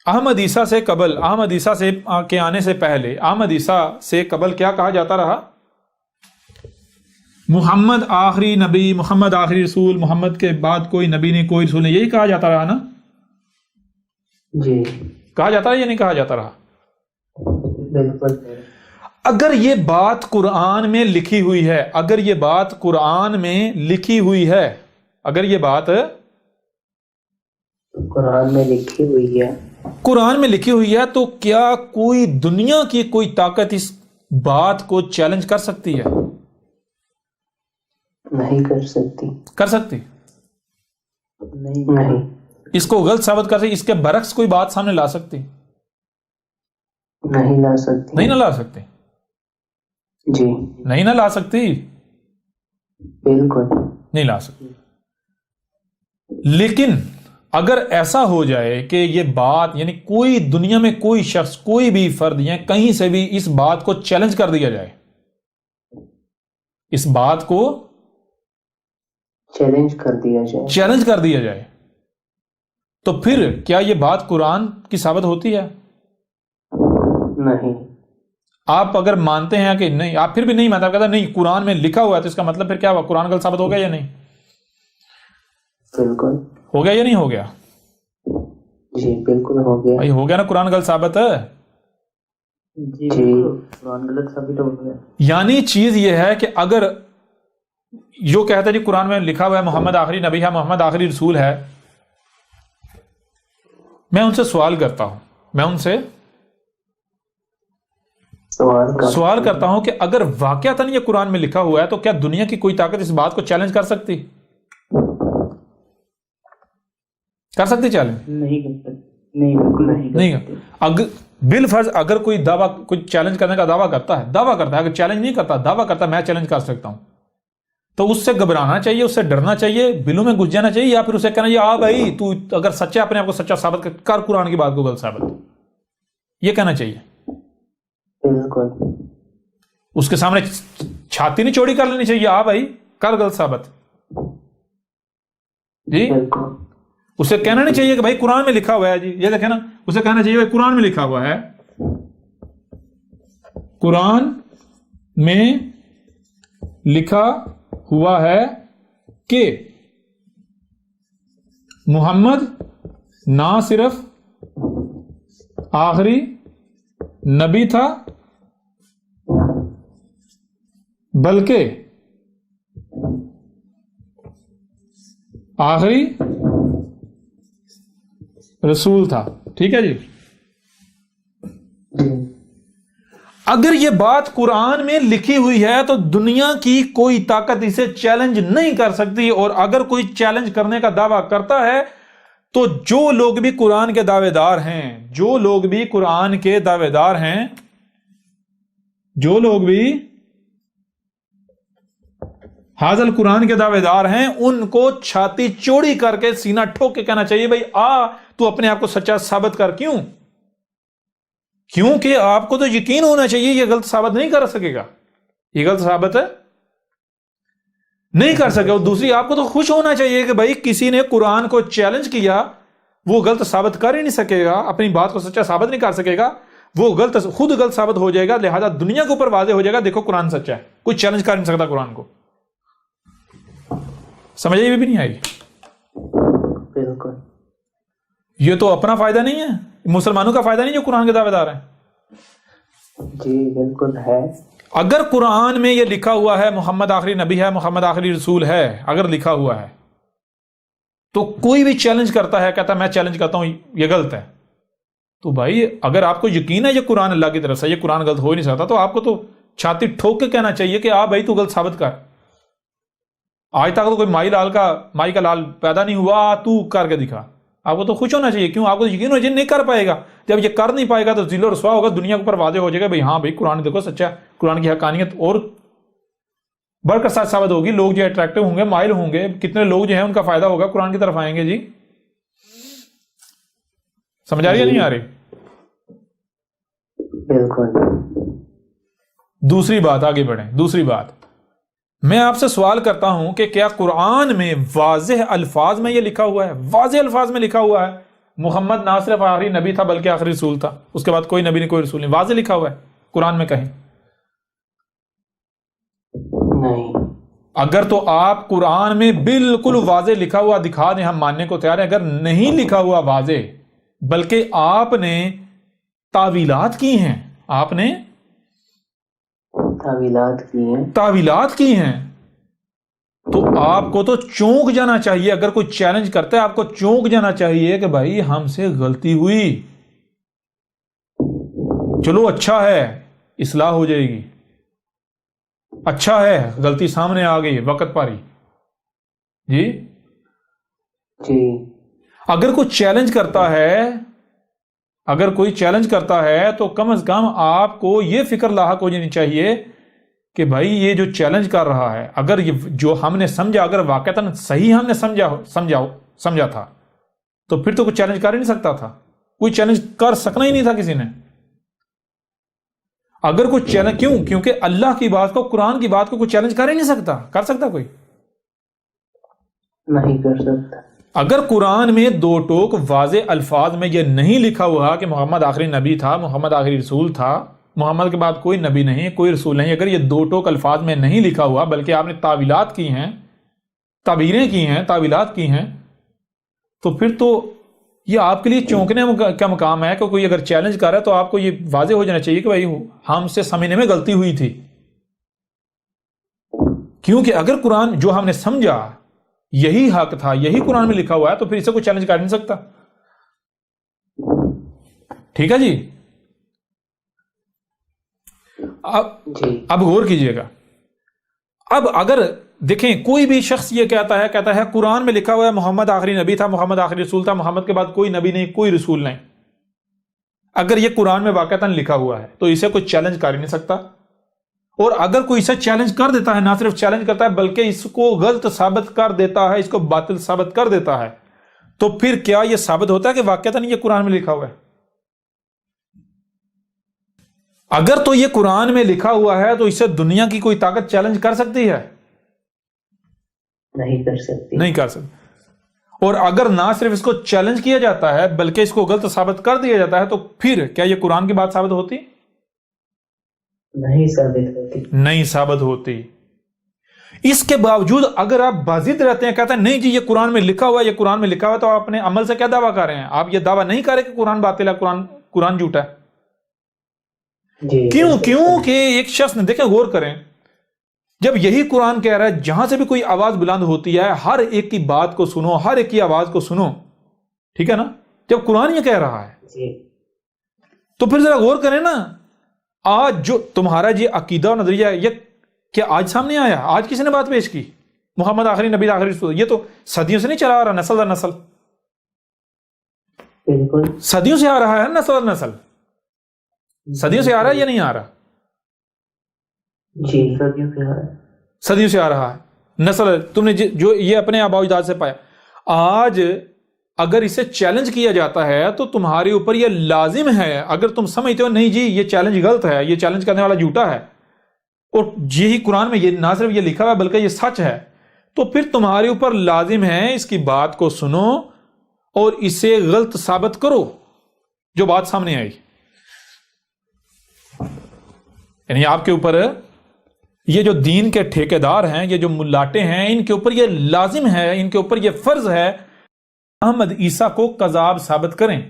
احمد عیسیٰ سے قبل، احمد عیسیٰ سے کے آنے سے پہلے، احمد عیسیٰ سے قبل کیا کہا جاتا رہا؟ محمد آخری نبی، محمد آخری رسول، محمد کے بعد کوئی نبی نہیں، کوئی رسول نہیں، یہی کہا جاتا رہا نا؟ جی کہا جاتا رہا یا نہیں کہا جاتا رہا؟ بالکل. اگر یہ بات قرآن میں لکھی ہوئی ہے، اگر یہ بات قرآن میں لکھی ہوئی ہے، اگر یہ بات قرآن میں لکھی ہوئی ہے، قرآن میں لکھی ہوئی ہے، تو کیا کوئی دنیا کی کوئی طاقت اس بات کو چیلنج کر سکتی ہے؟ نہیں کر سکتی. کر سکتی؟ نہیں اس کو غلط ثابت کر سکتی؟ اس کے برعکس کوئی بات سامنے لا سکتی؟ نہیں لا سکتی. نہیں نہ لا سکتی؟ جی نہیں نہ لا سکتی؟ بالکل. نہیں لا سکتی. لیکن اگر ایسا ہو جائے کہ یہ بات، یعنی کوئی دنیا میں کوئی شخص، کوئی بھی فرد یا کہیں سے بھی اس بات کو چیلنج کر دیا جائے، اس بات کو چیلنج کر دیا جائے، چیلنج کر دیا جائے، تو پھر کیا یہ بات قرآن کی ثابت ہوتی ہے؟ نہیں. آپ اگر مانتے ہیں کہ نہیں، آپ پھر بھی نہیں مانتے، آپ کہتے ہیں نہیں قرآن میں لکھا ہوا ہے، تو اس کا مطلب پھر کیا ہوا؟ قرآن غلط ثابت ہو گیا یا نہیں؟ بالکل ہو گیا یا نہیں ہو گیا؟ جی بالکل ہو گیا. بھائی ہو گیا نا، قرآن غلط ثابت ہے. جی قرآن غلط ثابت ہو گیا. یعنی چیز یہ ہے کہ اگر جو کہتا ہے جی قرآن میں لکھا ہوا ہے محمد آخری نبی ہے، محمد آخری رسول ہے، میں ان سے سوال کرتا ہوں، میں ان سے سوال کرتا ہوں کہ اگر واقعتاً یہ قرآن میں لکھا ہوا ہے، تو کیا دنیا کی کوئی طاقت اس بات کو چیلنج کر سکتی؟ کر سکتی چیلنج؟ نہیں کر سکتی. نہیں بالکل نہیں. اگر بالفرض اگر کوئی دعویٰ، کوئی چیلنج کرنے کا دعویٰ کرتا ہے، اگر چیلنج نہیں کرتا، دعویٰ کرتا ہے میں چیلنج کر سکتا ہوں، تو اس سے گھبرانا چاہیے، اس سے ڈرنا چاہیے، بلوں میں گھس جانا چاہیے، یا پھر اسے کہنا چاہیے آ بھائی تو اگر سچا، اپنے آپ کو سچا ثابت کر قرآن کی بات کو غلط ثابت، یہ کہنا چاہیے. بالکل. اس کے سامنے چھاتی نہیں چوڑی کر لینی چاہیے، آ بھائی کر غلط ثابت. جی بالکل. اسے کہنا نہیں چاہیے کہ بھائی قرآن میں لکھا ہوا ہے، جی یہ دیکھیں نا، اسے کہنا چاہیے بھائی قرآن میں لکھا ہوا ہے، قرآن میں لکھا ہوا ہے کہ محمد نہ صرف آخری نبی تھا بلکہ آخری رسول تھا. ٹھیک ہے جی. اگر یہ بات قرآن میں لکھی ہوئی ہے تو دنیا کی کوئی طاقت اسے چیلنج نہیں کر سکتی، اور اگر کوئی چیلنج کرنے کا دعویٰ کرتا ہے تو جو لوگ بھی قرآن کے دعوے دار ہیں، جو لوگ بھی قرآن کے دعوے دار ہیں، جو لوگ بھی حاضر قرآن کے دعوے دار ہیں، ان کو چھاتی چوڑی کر کے سینہ ٹھوک کے کہنا چاہیے بھائی آ تو اپنے آپ کو سچا ثابت کر. کیونکہ آپ کو تو یقین ہونا چاہیے یہ غلط ثابت نہیں کر سکے گا، یہ غلط ثابت نہیں کر سکے. اور دوسری آپ کو تو خوش ہونا چاہیے کہ بھائی کسی نے قرآن کو چیلنج کیا، وہ غلط ثابت کر ہی نہیں سکے گا، اپنی بات کو سچا ثابت نہیں کر سکے گا، وہ خود غلط ثابت ہو جائے گا، لہذا دنیا کے اوپر واضح ہو جائے گا دیکھو قرآن سچا ہے، کوئی چیلنج کر نہیں سکتا قرآن کو. سمجھ آئی بھی نہیں آئی؟ بالکل. یہ تو اپنا فائدہ نہیں ہے، مسلمانوں کا فائدہ نہیں جو قرآن کے دعوے دار ہیں. جی بالکل ہے. اگر قرآن میں یہ لکھا ہوا ہے محمد آخری نبی ہے، محمد آخری رسول ہے، اگر لکھا ہوا ہے تو کوئی بھی چیلنج کرتا ہے، کہتا ہے میں چیلنج کرتا ہوں یہ غلط ہے، تو بھائی اگر آپ کو یقین ہے یہ قرآن اللہ کی طرف سے، یہ قرآن غلط ہو ہی نہیں سکتا، تو آپ کو تو چھاتی ٹھوک کے کہنا چاہیے کہ آ بھائی تو غلط ثابت کر. آج تک تو کوئی مائی کا لال پیدا نہیں ہوا، تو کر کے دکھا. آپ کو تو خوش ہونا چاہیے، کیوں؟ آپ کو یقین ہونا چاہیے نہیں کر پائے گا. جب یہ کر نہیں پائے گا تو ذل و رسوا ہوگا، دنیا کے اوپر واضح ہو جائے گا بھائی ہاں بھائی قرآن دیکھو سچا ہے، قرآن کی حقانیت اور بڑھ کر ساتھ ثابت ہوگی. لوگ جو اٹریکٹو ہوں گے، مائل ہوں گے، کتنے لوگ جو ہیں ان کا فائدہ ہوگا، قرآن کی طرف آئیں گے. جی سمجھ آ رہی ہے نہیں آ رہی؟ بالکل. دوسری بات، آگے بڑھیں. دوسری بات، میں آپ سے سوال کرتا ہوں کہ کیا قرآن میں واضح الفاظ میں یہ لکھا ہوا ہے، واضح الفاظ میں لکھا ہوا ہے محمد نہ صرف آخری نبی تھا بلکہ آخری رسول تھا، اس کے بعد کوئی نبی نہیں کوئی رسول نہیں، واضح لکھا ہوا ہے قرآن میں کہیں؟ نہیں۔ اگر تو آپ قرآن میں بالکل واضح لکھا ہوا دکھا دیں، ہم ماننے کو تیار ہیں۔ اگر نہیں لکھا ہوا واضح بلکہ آپ نے تعویلات کی ہیں، آپ نے تعویلات کی ہیں، تو آپ کو تو چونک جانا چاہیے۔ اگر کوئی چیلنج کرتا ہے آپ کو چونک جانا چاہیے کہ بھائی ہم سے غلطی ہوئی، چلو اچھا ہے اصلاح ہو جائے گی، اچھا ہے غلطی سامنے آ گئی وقت پاری جی۔ اگر کوئی چیلنج کرتا ہے تو کم از کم آپ کو یہ فکر لاحق ہو جانی چاہیے کہ بھائی یہ جو چیلنج کر رہا ہے، اگر یہ جو ہم نے سمجھا اگر واقعتاً صحیح ہم نے سمجھا تھا تو پھر تو کوئی چیلنج کر ہی نہیں سکتا تھا، کوئی چیلنج کر سکنا ہی نہیں تھا کسی نے۔ اگر کوئی چیلنج، کیونکہ اللہ کی بات کو، قرآن کی بات کو کوئی چیلنج کر ہی نہیں سکتا۔ کر سکتا کوئی؟ نہیں کر سکتا۔ اگر قرآن میں دو ٹوک واضح الفاظ میں یہ نہیں لکھا ہوا کہ محمد آخری نبی تھا، محمد آخری رسول تھا، محمد کے بعد کوئی نبی نہیں کوئی رسول نہیں، اگر یہ دو ٹوک الفاظ میں نہیں لکھا ہوا بلکہ آپ نے تعویلات کی ہیں، تعبیریں کی ہیں، تعویلات کی ہیں، تو پھر تو یہ آپ کے لیے چونکنے کا مقام ہے کہ کوئی اگر چیلنج کر رہا ہے تو آپ کو یہ واضح ہو جانا چاہیے کہ بھائی ہم سے سمجھنے میں غلطی ہوئی تھی۔ کیونکہ اگر قرآن جو ہم نے سمجھا یہی حق تھا، یہی قرآن میں لکھا ہوا ہے، تو پھر اسے کوئی چیلنج کر نہیں سکتا۔ ٹھیک ہے جی؟ اب غور کیجئے گا۔ اب اگر دیکھیں کوئی بھی شخص یہ کہتا ہے قرآن میں لکھا ہوا ہے محمد آخری نبی تھا، محمد آخری رسول تھا، محمد کے بعد کوئی نبی نہیں کوئی رسول نہیں، اگر یہ قرآن میں واقعتاً لکھا ہوا ہے تو اسے کوئی چیلنج کر ہی نہیں سکتا۔ اور اگر کوئی اسے چیلنج کر دیتا ہے، نہ صرف چیلنج کرتا ہے بلکہ اس کو غلط ثابت کر دیتا ہے، اس کو باطل ثابت کر دیتا ہے، تو پھر کیا یہ ثابت ہوتا ہے کہ واقعتاً یہ قرآن میں لکھا ہوا ہے؟ اگر تو یہ قرآن میں لکھا ہوا ہے تو اسے دنیا کی کوئی طاقت چیلنج کر سکتی ہے؟ نہیں کر سکتی، نہیں کر سکتی۔ اور اگر نہ صرف اس کو چیلنج کیا جاتا ہے بلکہ اس کو غلط ثابت کر دیا جاتا ہے تو پھر کیا یہ قرآن کی بات ثابت ہوتی؟ نہیں ثابت ہوتی۔ اس کے باوجود اگر آپ باضد رہتے ہیں، کہتے ہیں نہیں جی یہ قرآن میں لکھا ہوا ہے، یہ قرآن میں لکھا ہوا ہے، تو آپ اپنے عمل سے کیا دعویٰ کر رہے ہیں؟ آپ یہ دعویٰ نہیں کر رہے کہ قرآن باطل ہے، قرآن جھوٹا ہے۔ کیونکہ ایک شخص نے، دیکھیں غور کریں، جب یہی قرآن کہہ رہا ہے جہاں سے بھی کوئی آواز بلند ہوتی ہے ہر ایک کی بات کو سنو، ہر ایک کی آواز کو سنو، ٹھیک ہے نا؟ جب قرآن یہ کہہ رہا ہے تو پھر ذرا غور کریں نا، آج جو تمہارا یہ عقیدہ اور نظریہ ہے یہ کیا آج سامنے آیا؟ آج کسی نے بات پیش کی محمد آخری نبی آخری رسول؟ یہ تو صدیوں سے نہیں چلا آ رہا، نسل در نسل، بالکل صدیوں سے آ رہا ہے، نسل در نسل صدیوں سے آ رہا ہے یا نہیں آ رہا؟ جی صدیوں سے آ رہا ہے، نسل تم نے جو یہ اپنے آباء و اجداد سے پایا۔ آج اگر اسے چیلنج کیا جاتا ہے تو تمہارے اوپر یہ لازم ہے، اگر تم سمجھتے ہو نہیں جی یہ چیلنج غلط ہے، یہ چیلنج کرنے والا جھوٹا ہے، اور یہی قرآن میں یہ نہ صرف یہ لکھا ہوا ہے بلکہ یہ سچ ہے، تو پھر تمہارے اوپر لازم ہے اس کی بات کو سنو اور اسے غلط ثابت کرو جو بات سامنے آئی۔ یعنی آپ کے اوپر یہ جو دین کے ٹھیکیدار ہیں، یہ جو ملاٹے ہیں، ان کے اوپر یہ لازم ہے، ان کے اوپر یہ فرض ہے محمد عیسیٰ کو کذاب ثابت کریں۔